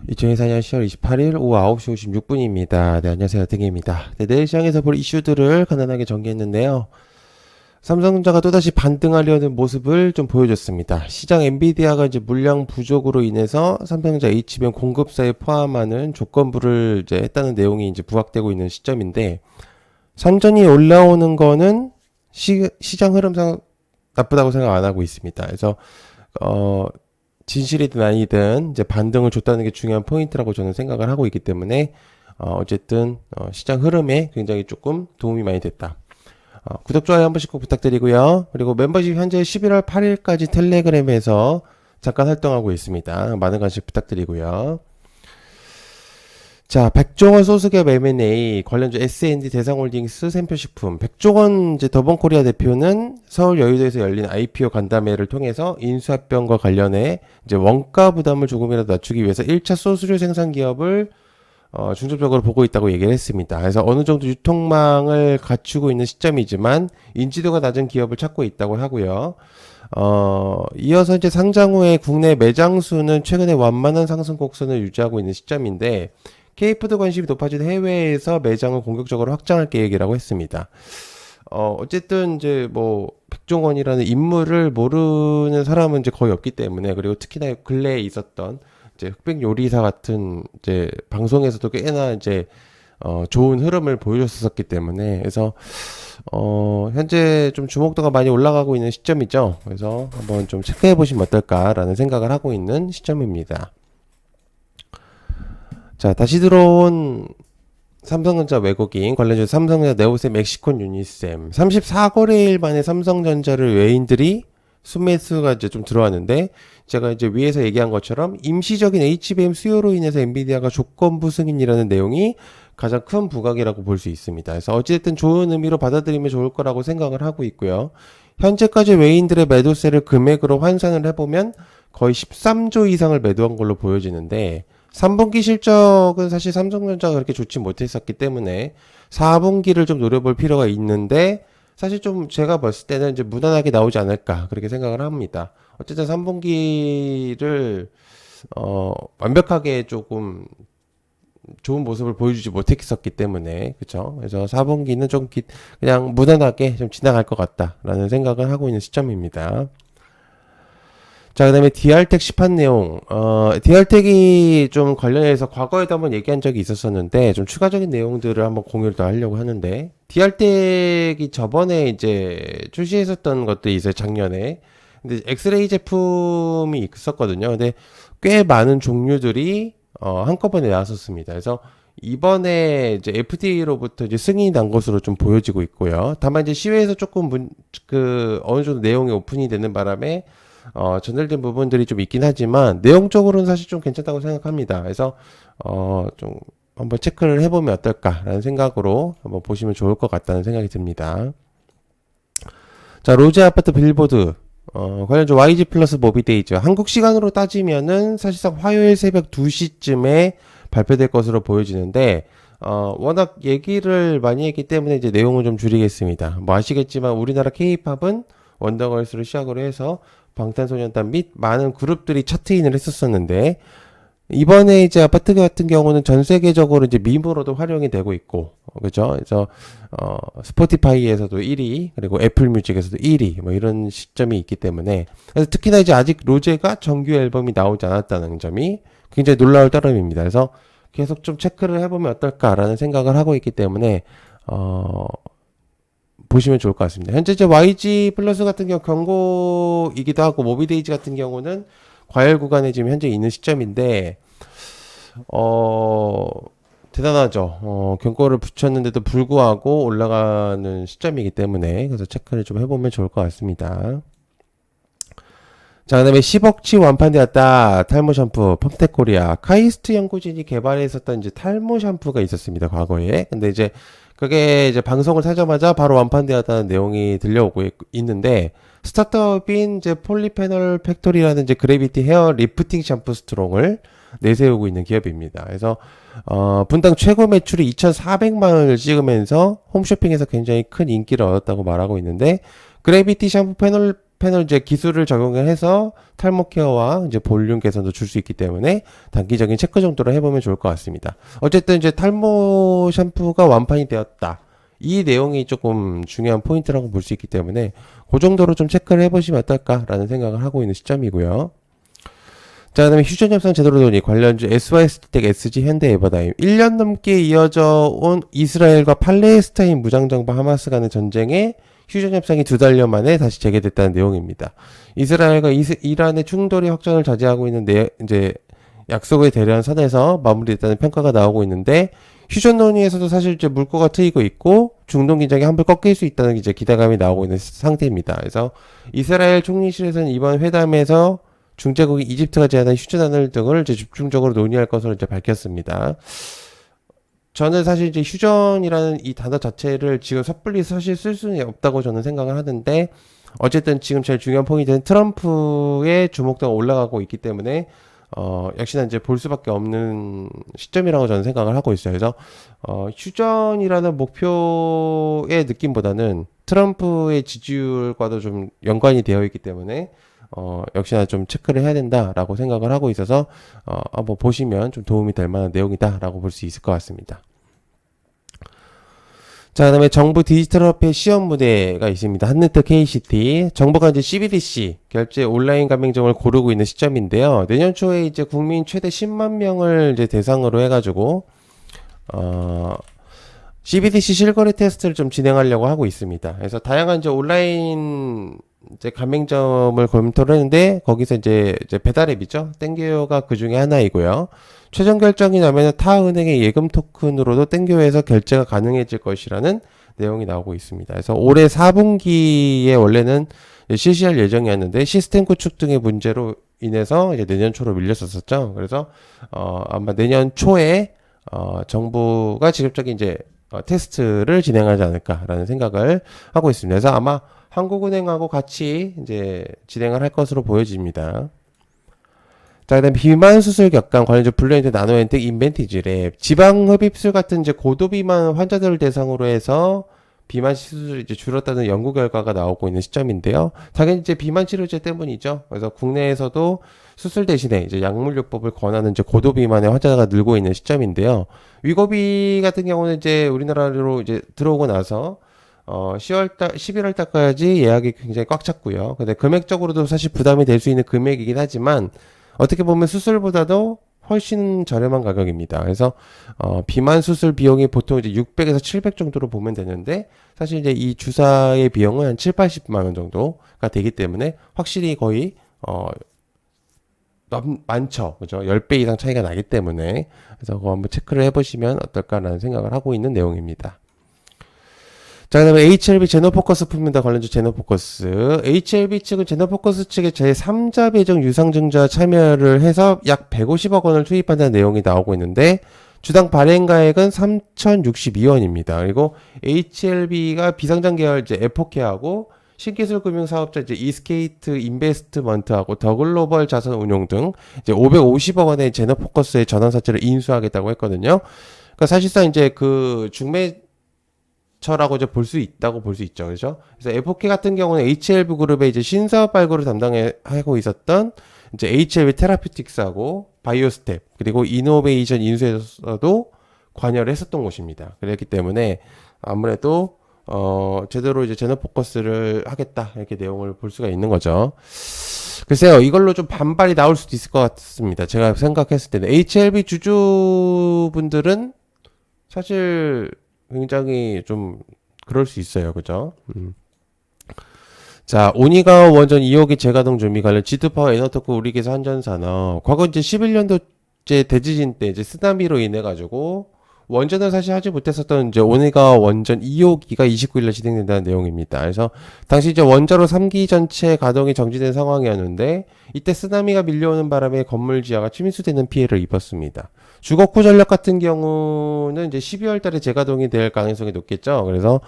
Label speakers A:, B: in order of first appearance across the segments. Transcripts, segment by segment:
A: 2024년 10월 28일 오후 9시 56분입니다. 네, 안녕하세요. 등입니다. 네, 내일 시장에서 볼 이슈들을 간단하게 정리했는데요. 삼성전자가 또다시 반등하려는 모습을 좀 보여줬습니다. 시장 엔비디아가 이제 물량 부족으로 인해서 삼성전자 HBM 공급사에 포함하는 조건부를 이제 했다는 내용이 이제 부각되고 있는 시점인데, 선전이 올라오는 거는 시장 흐름상 나쁘다고 생각 안 하고 있습니다. 그래서, 진실이든 아니든 이제 반등을 줬다는 게 중요한 포인트라고 저는 생각을 하고 있기 때문에 어쨌든 시장 흐름에 굉장히 조금 도움이 많이 됐다. 구독, 좋아요 한 번씩 꼭 부탁드리고요. 그리고 멤버십 현재 11월 8일까지 텔레그램에서 잠깐 활동하고 있습니다. 많은 관심 부탁드리고요. 자, 백종원 소스기업 M&A 관련주 S&D 대상홀딩스 샘표식품. 백종원 이제 더본코리아 대표는 서울 여의도에서 열린 IPO 간담회를 통해서 인수합병과 관련해 이제 원가 부담을 조금이라도 낮추기 위해서 1차 소스류 생산 기업을 중점적으로 보고 있다고 얘기를 했습니다. 그래서 어느 정도 유통망을 갖추고 있는 시점이지만 인지도가 낮은 기업을 찾고 있다고 하고요. 이어서 이제 상장 후에 국내 매장 수는 최근에 완만한 상승 곡선을 유지하고 있는 시점인데, K푸드 관심이 높아진 해외에서 매장을 공격적으로 확장할 계획이라고 했습니다. 어쨌든 이제 뭐 백종원이라는 인물을 모르는 사람은 이제 거의 없기 때문에, 그리고 특히나 근래에 있었던 이제 흑백 요리사 같은 이제 방송에서도 꽤나 이제 좋은 흐름을 보여줬었기 때문에, 그래서 현재 좀 주목도가 많이 올라가고 있는 시점이죠. 그래서 한번 좀 체크해 보시면 어떨까라는 생각을 하고 있는 시점입니다. 자, 다시 들어온 삼성전자 외국인 관련주 삼성전자 네오셈 멕시콘 유니셈 34거래일 만에 삼성전자를 외인들이 순매수가 이제 좀 들어왔는데, 제가 이제 위에서 얘기한 것처럼 임시적인 HBM 수요로 인해서 엔비디아가 조건부 승인이라는 내용이 가장 큰 부각이라고 볼 수 있습니다. 그래서 어쨌든 좋은 의미로 받아들이면 좋을 거라고 생각을 하고 있고요. 현재까지 외인들의 매도세를 금액으로 환산을 해보면 거의 13조 이상을 매도한 걸로 보여지는데, 3분기 실적은 사실 삼성전자가 그렇게 좋지 못했었기 때문에 4분기를 좀 노려볼 필요가 있는데, 사실 좀 제가 봤을 때는 이제 무난하게 나오지 않을까 그렇게 생각을 합니다. 어쨌든 3분기를 완벽하게 조금 좋은 모습을 보여주지 못했었기 때문에, 그쵸? 그래서 4분기는 좀 그냥 무난하게 좀 지나갈 것 같다라는 생각을 하고 있는 시점입니다. 자, 그 다음에 DR텍 시판 내용. DR텍이 좀 관련해서 과거에도 한번 얘기한 적이 있었었는데, 좀 추가적인 내용들을 한번 공유를 더 하려고 하는데, DR텍이 저번에 이제 출시했었던 것들이 있어요, 작년에. 근데 엑스레이 제품이 있었거든요. 근데 꽤 많은 종류들이 한꺼번에 나왔었습니다. 그래서 이번에 이제 FDA로부터 이제 승인이 난 것으로 좀 보여지고 있고요. 다만 이제 시외에서 조금 어느 정도 내용이 오픈이 되는 바람에 전달된 부분들이 좀 있긴 하지만, 내용적으로는 사실 좀 괜찮다고 생각합니다. 그래서, 좀 한번 체크를 해보면 어떨까라는 생각으로 한번 보시면 좋을 것 같다는 생각이 듭니다. 자, 로제 아파트 빌보드, 관련주 YG 플러스 모비데이즈. 한국 시간으로 따지면은 사실상 화요일 새벽 2시쯤에 발표될 것으로 보여지는데, 워낙 얘기를 많이 했기 때문에 이제 내용을 좀 줄이겠습니다. 뭐 아시겠지만 우리나라 K-팝은 원더걸스를 시작으로 해서 방탄소년단 및 많은 그룹들이 차트인을 했었었는데, 이번에 이제 아파트 같은 경우는 전 세계적으로 이제 밈으로도 활용이 되고 있고, 그죠? 그래서 스포티파이에서도 1위, 그리고 애플 뮤직에서도 1위, 뭐 이런 시점이 있기 때문에, 그래서 특히나 이제 아직 로제가 정규 앨범이 나오지 않았다는 점이 굉장히 놀라울 따름입니다. 그래서 계속 좀 체크를 해보면 어떨까라는 생각을 하고 있기 때문에 보시면 좋을 것 같습니다. 현재 이제 YG 플러스 같은 경우 경고이기도 하고, 모비데이즈 같은 경우는 과열 구간에 지금 현재 있는 시점인데, 대단하죠. 경고를 붙였는데도 불구하고 올라가는 시점이기 때문에, 그래서 체크를 좀 해보면 좋을 것 같습니다. 자, 그 다음에 10억치 완판되었다. 탈모 샴푸, 펌텍 코리아. 카이스트 연구진이 개발했었던 이제 탈모 샴푸가 있었습니다, 과거에. 근데 이제 그게 이제 방송을 하자마자 바로 완판되었다는 내용이 들려오고 있는데, 스타트업인 이제 폴리페놀 팩토리라는 이제 그래비티 헤어 리프팅 샴푸 스트롱을 내세우고 있는 기업입니다. 그래서 분당 최고 매출이 2,400만 원을 찍으면서 홈쇼핑에서 굉장히 큰 인기를 얻었다고 말하고 있는데, 그래비티 샴푸 패널 이제 기술을 적용해서 탈모 케어와 이제 볼륨 개선도 줄 수 있기 때문에 단기적인 체크 정도로 해보면 좋을 것 같습니다. 어쨌든 이제 탈모 샴푸가 완판이 되었다. 이 내용이 조금 중요한 포인트라고 볼 수 있기 때문에 그 정도로 좀 체크를 해보시면 어떨까라는 생각을 하고 있는 시점이고요. 자, 그 다음에 휴전 협상 제대로 논의 관련주 SYS텍, SG, 현대, 에버다임 1년 넘게 이어져 온 이스라엘과 팔레스타인 무장정부 하마스 간의 전쟁에 휴전 협상이 2달여 만에 다시 재개됐다는 내용입니다. 이스라엘과 이란의 충돌이 확전을 자제하고 있는 이제 약속에 대려한 선에서 마무리됐다는 평가가 나오고 있는데 휴전 논의에서도 사실 이제 물꼬가 트이고 있고 중동 긴장이 한번 꺾일 수 있다는 이제 기대감이 나오고 있는 상태입니다. 그래서 이스라엘 총리실에서는 이번 회담에서 중재국인 이집트가 제안한 휴전안을 등을 이제 집중적으로 논의할 것으로 이제 밝혔습니다. 저는 사실 이제 휴전이라는 이 단어 자체를 지금 섣불리 사실 쓸 수는 없다고 저는 생각을 하는데 어쨌든 지금 제일 중요한 포인트는 트럼프의 주목도가 올라가고 있기 때문에 역시나 이제 볼 수밖에 없는 시점이라고 저는 생각을 하고 있어요. 그래서 휴전이라는 목표의 느낌보다는 트럼프의 지지율과도 좀 연관이 되어 있기 때문에 역시나 좀 체크를 해야 된다라고 생각을 하고 있어서 한번 보시면 좀 도움이 될 만한 내용이다라고 볼 수 있을 것 같습니다. 자, 그다음에 정부 디지털 화폐 시험 무대가 있습니다. 한네트 KCT 정부가 이제 CBDC 결제 온라인 가맹점을 고르고 있는 시점인데요. 내년 초에 이제 국민 최대 10만 명을 이제 대상으로 해가지고 CBDC 실거래 테스트를 좀 진행하려고 하고 있습니다. 그래서 다양한 이제 온라인 이제 가맹점을 검토를 했는데 거기서 이제 배달 앱이죠. 땡겨요가 그 중에 하나이고요. 최종 결정이 나면 타 은행의 예금 토큰으로도 땡겨요에서 결제가 가능해질 것이라는 내용이 나오고 있습니다. 그래서 올해 4분기에 원래는 실시할 예정이었는데 시스템 구축 등의 문제로 인해서 이제 내년 초로 밀렸었죠. 그래서 아마 내년 초에 정부가 직접적인 이제 테스트를 진행하지 않을까라는 생각을 하고 있습니다. 그래서 아마 한국은행하고 같이 이제 진행을 할 것으로 보여집니다. 자, 그다음 비만 수술 격감 관련주 블루엔드 나노엔텍 인벤티지랩 지방 흡입술 같은 이제 고도 비만 환자들을 대상으로 해서 비만 시술이 이제 줄었다는 연구 결과가 나오고 있는 시점인데요. 당연히 이제 비만 치료제 때문이죠. 그래서 국내에서도 수술 대신에 이제 약물요법을 권하는 이제 고도 비만의 환자가 늘고 있는 시점인데요. 위고비 같은 경우는 이제 우리나라로 이제 들어오고 나서 10월달, 11월달까지 예약이 굉장히 꽉 찼고요. 근데 금액적으로도 사실 부담이 될 수 있는 금액이긴 하지만 어떻게 보면 수술보다도 훨씬 저렴한 가격입니다. 그래서 비만 수술 비용이 보통 이제 600에서 700 정도로 보면 되는데 사실 이제 이 주사의 비용은 한 7, 80만 원 정도가 되기 때문에 확실히 거의 많죠. 그죠? 10배 이상 차이가 나기 때문에 그래서 그거 한번 체크를 해보시면 어떨까라는 생각을 하고 있는 내용입니다. 자, 그 다음에 HLB 제노포커스 품입니다. 관련주 제노포커스. HLB 측은 제노포커스 측의 제3자 배정 유상증자 참여를 해서 약 150억 원을 투입한다는 내용이 나오고 있는데, 주당 발행가액은 3,062원입니다. 그리고 HLB가 비상장 계열 이제 에포케하고 신기술 금융 사업자 이제 이스케이트 인베스트먼트하고 더 글로벌 자산 운용 등 이제 550억 원의 제노포커스의 전환사채를 인수하겠다고 했거든요. 그러니까 사실상 이제 그 중매 처라고 이제 볼 수 있다고 볼 수 있죠. 그죠? 그래서 에포케 같은 경우는 HLB 그룹의 이제 신사업 발굴을 담당하고 있었던 이제 HLB 테라피틱스하고 바이오스텝 그리고 이노베이션 인수에서도 관여를 했었던 곳입니다. 그렇기 때문에 아무래도 제대로 이제 제너포커스를 하겠다 이렇게 내용을 볼 수가 있는 거죠. 글쎄요, 이걸로 좀 반발이 나올 수도 있을 것 같습니다. 제가 생각했을 때는 HLB 주주분들은 사실 굉장히 좀 그럴 수 있어요. 그죠? 자, 오니가 원전 2호기 재가동 준비 관련 G2파워 에너터크 우리기사 한전산업. 과거 이제 11년도째 대지진 때 이제 쓰나미로 인해 가지고 원전을 사실 하지 못했었던 이제 오니가 원전 2호기가 29일날 진행된다는 내용입니다. 그래서 당시 이제 원자로 3기 전체 가동이 정지된 상황이었는데 이때 쓰나미가 밀려오는 바람에 건물 지하가 침수되는 피해를 입었습니다. 주거쿠 전력 같은 경우는 이제 12월 달에 재가동이 될 가능성이 높겠죠. 그래서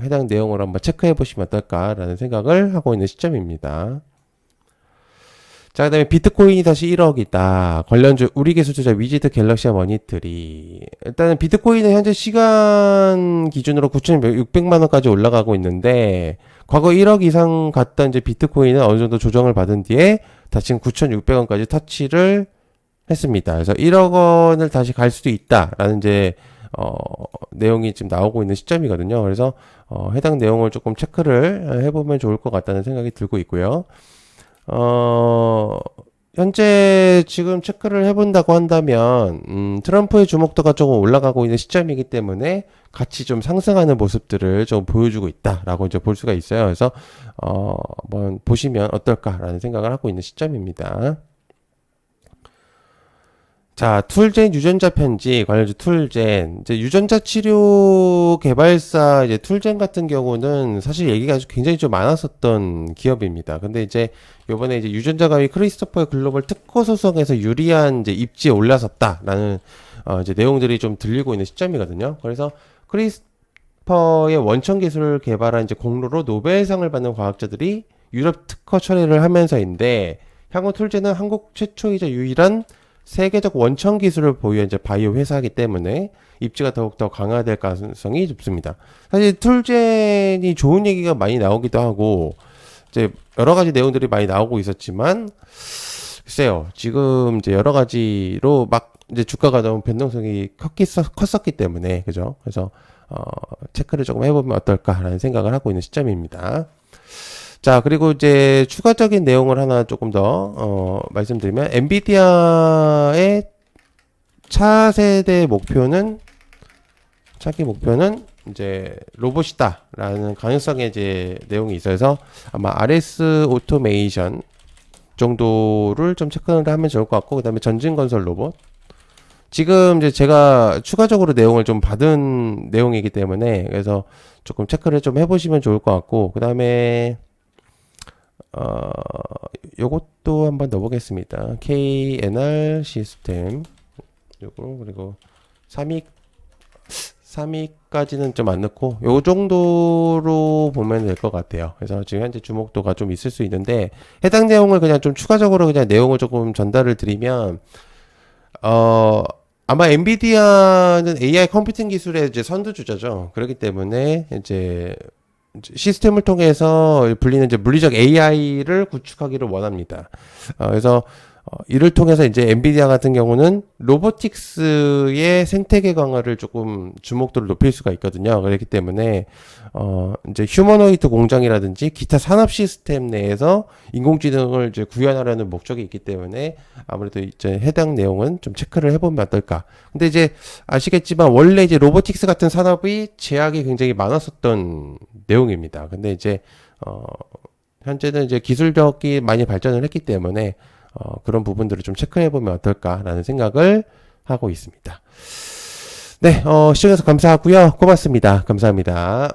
A: 해당 내용을 한번 체크해 보시면 어떨까라는 생각을 하고 있는 시점입니다. 자, 그 다음에 비트코인이 다시 1억이다. 관련주 우리기술 투자 위지트 갤럭시아 머니트리. 일단은 비트코인은 현재 시간 기준으로 9,600만 원까지 올라가고 있는데 과거 1억 이상 갔던 이제 비트코인은 어느 정도 조정을 받은 뒤에 다시 9,600원까지 터치를 했습니다. 그래서 1억 원을 다시 갈 수도 있다라는 이제 내용이 지금 나오고 있는 시점이거든요. 그래서 해당 내용을 조금 체크를 해보면 좋을 것 같다는 생각이 들고 있고요. 현재 지금 체크를 해본다고 한다면 트럼프의 주목도가 조금 올라가고 있는 시점이기 때문에 같이 좀 상승하는 모습들을 좀 보여주고 있다라고 이제 볼 수가 있어요. 그래서 한번 보시면 어떨까라는 생각을 하고 있는 시점입니다. 자, 툴젠 유전자 편집 관련주 툴젠. 이제 유전자 치료 개발사 이제 툴젠 같은 경우는 사실 얘기가 굉장히 좀 많았었던 기업입니다. 근데 이제 요번에 이제 유전자 가위 크리스토퍼의 글로벌 특허 소송에서 유리한 이제 입지에 올라섰다라는 이제 내용들이 좀 들리고 있는 시점이거든요. 그래서 크리스퍼의 원천 기술을 개발한 이제 공로로 노벨상을 받는 과학자들이 유럽 특허 처리를 하면서인데 향후 툴젠은 한국 최초이자 유일한 세계적 원천 기술을 보유한 이제 바이오 회사이기 때문에 입지가 더욱더 강화될 가능성이 높습니다. 사실 툴젠이 좋은 얘기가 많이 나오기도 하고 이제 여러 가지 내용들이 많이 나오고 있었지만 글쎄요. 지금 이제 여러 가지로 막 이제 주가가 너무 변동성이 컸었기 때문에 그죠? 그래서 체크를 조금 해보면 어떨까라는 생각을 하고 있는 시점입니다. 자, 그리고 이제 추가적인 내용을 하나 조금 더 말씀드리면 엔비디아의 차세대 목표는 차기 목표는 이제 로봇이다라는 가능성의 이제 내용이 있어서 아마 RS 오토메이션 정도를 좀 체크를 하면 좋을 것 같고, 그다음에 전진 건설 로봇. 지금 이제 제가 추가적으로 내용을 좀 받은 내용이기 때문에 그래서 조금 체크를 좀 해보시면 좋을 것 같고, 그다음에 요것도 한번 넣어보겠습니다. KNR 시스템 요거 그리고 3위까지는 좀 안 넣고 요 정도로 보면 될 것 같아요. 그래서 지금 현재 주목도가 좀 있을 수 있는데 해당 내용을 그냥 좀 추가적으로 그냥 내용을 조금 전달을 드리면 아마 엔비디아는 AI 컴퓨팅 기술의 이제 선두주자죠. 그렇기 때문에 이제 시스템을 통해서 불리는 이제 물리적 AI를 구축하기를 원합니다. 그래서 이를 통해서 이제 엔비디아 같은 경우는 로보틱스의 생태계 강화를 조금 주목도를 높일 수가 있거든요. 그렇기 때문에 이제 휴머노이드 공장이라든지 기타 산업 시스템 내에서 인공지능을 이제 구현하려는 목적이 있기 때문에 아무래도 이제 해당 내용은 좀 체크를 해보면 어떨까. 근데 이제 아시겠지만 원래 이제 로보틱스 같은 산업이 제약이 굉장히 많았었던 내용입니다. 근데 이제 현재는 이제 기술력이 많이 발전을 했기 때문에 그런 부분들을 좀 체크해보면 어떨까라는 생각을 하고 있습니다. 네, 시청해주셔서 감사하고요. 고맙습니다. 감사합니다.